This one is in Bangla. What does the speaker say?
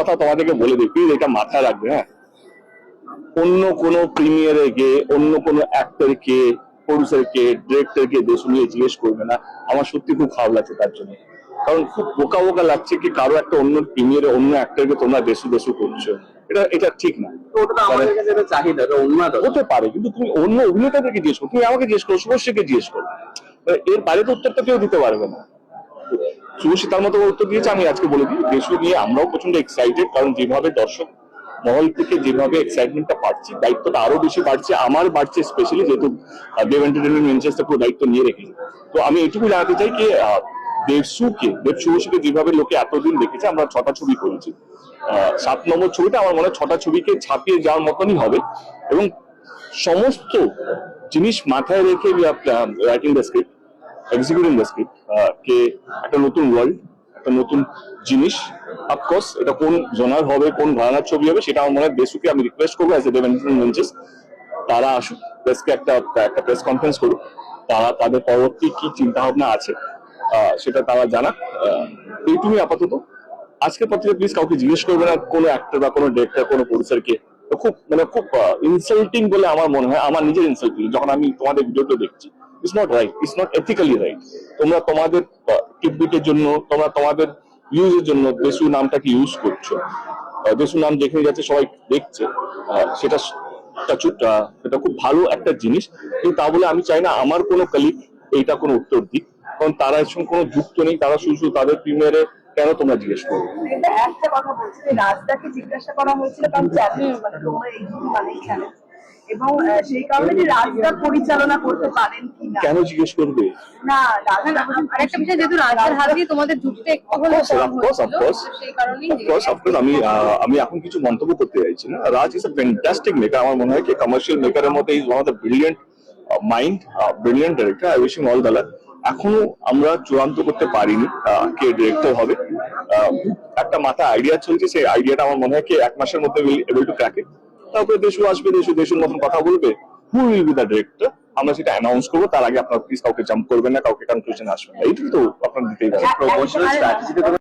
কথা তোমাদেরকে বলে দিই, প্লিজ এটা মাথায় রাখবে। হ্যাঁ, অন্য কোনো প্রিমিয়ারে গিয়ে অন্য কোনো অ্যাক্টরকে, প্রডিউসারকে, ডিরেক্টরকে দেশ নিয়ে জিজ্ঞেস করবে না। আমার সত্যি খুব খারাপ লাগছে তার জন্য, কারণ খুব বোকা বোকা লাগছে কি কারো একটা অন্য প্রিমিয়ারে অন্য অ্যাক্টরকে তোমরা দেশু করছো। এটা ঠিক না। চাহিদা হতে পারে, কিন্তু তুমি অন্য অভিনেতাদেরকে জিজ্ঞেস করো, তুমি আমাকে জিজ্ঞেস করো, শুভশ্রীকে জিজ্ঞেস করো, এর বাইরে তো উত্তরটা কেউ দিতে পারবে না। শুভশ্রী তার মতো উত্তর দিয়েছে। আমি আজকে বলে দিই, দেশু নিয়ে আমরাও প্রচন্ড এক্সাইটেড, কারণ যেভাবে দর্শক মহল থেকে যেভাবে এক্সাইটমেন্টটা পাচ্ছি, দায়িত্বটা আরো বেশি বাড়ছে, আমার বাড়ছে স্পেশালি, যেহেতু দেব এন্টারটেইনমেন্ট ভেঞ্চার্সটা পুরো দায়িত্ব নিয়ে রেখেছে। তো আমি এটুকু জানাতে চাই কি দেব শুভশ্রীকে যেভাবে লোকে এতদিন দেখেছে, আমরা 6টা ছবি করেছি, 7 নম্বর ছবিটা আমার মনে হয় 6টা ছবিকে ছাপিয়ে যাওয়ার মতনই হবে। এবং সমস্ত জিনিস মাথায় রেখে writing the script, executing the script, কে একটা নতুন ওয়ার্ল্ড, একটা নতুন জিনিস। অফকোর্স এটা কোন জনার হবে, কোন ঘরানার ছবি হবে, সেটা আমার মনে হয় দেশুকে আমি রিকোয়েস্ট করবো as a Dev entertainment ventures, তারা আসুক, প্রেসকে একটা প্রেস কনফারেন্স করুক, তারা তাদের পরবর্তী কি চিন্তা ভাবনা আছে সেটা তারা জানাক। এইটুকুই আপাতত। আজকের পর থেকে প্লিজ কাউকে জিজ্ঞেস করবে না, কোনো অ্যাক্টর বা কোনো ডিরেক্টর, কোনো প্রডিউসারকে। খুব ইনসাল্টিং বলে আমার মনে হয়, আমার নিজের ইনসাল্টিং যখন আমি তোমাদের ভিডিওটা দেখছি। It's not right, it's not ethically right. তোমরা তোমাদের টিপবিটের জন্য, তোমরা তোমাদের ইউজের জন্য দেশু নামটাকে ইউজ করছো। দেশু নাম দেখে যাচ্ছে, সবাই দেখছে, সেটা সেটা খুব ভালো একটা জিনিস। কিন্তু তা বলে আমি চাই না আমার কোনো কলিগ এইটা কোনো উত্তর দিক, কারণ তারা এর সঙ্গে কোনো যুক্ত নেই। তারা শুধু তাদের প্রিমিয়ারে কেন তোমরা জিজ্ঞেস করবে? একটা কথা বলছি যে রাজদাকে জিজ্ঞাসা করা হয়েছিল, কারণ চ্যালেঞ্জ মানে তোমরা এই মানে চ্যালেঞ্জ, এবং সেই কারণে যে রাজদা পরিচালনা করতে পারেন কিনা কেন জিজ্ঞেস করবে? না রাজদা আরেকটা বিষয়, যেহেতু রাজদার হাত দিয়ে তোমাদের যুক্তি একটু হলেও কম হয়েছিল, সেই কারণেই আমি এখন কিছু মন্তব্য করতে চাইছি না। রাজ ইজ আ ফ্যান্টাস্টিক মেকার। আমার মনে হয় কি কমার্শিয়াল মেকারের মধ্যে is one of the brilliant mind, brilliant director. I wish him all the luck. এখনো আমরা চূড়ান্ত করতে পারিনি কে ডিরেক্টর হবে। একটা মাথায় আইডিয়া চলছে, সেই আইডিয়াটা আমার মনে হয় কি 1 মাসের মধ্যে এবল টু ক্র্যাক ইট। তারপরে দেশু আসবে, দেশের মতন কথা বলবে, who will be the director, আমরা সেটা অ্যানাউন্স করবো। তার আগে আপনারা প্লিজ কাউকে জাম্প করবেন না, কাউকে কনক্লুশন আসবেন না, এইটুকু তো আপনার দিতেই হবে।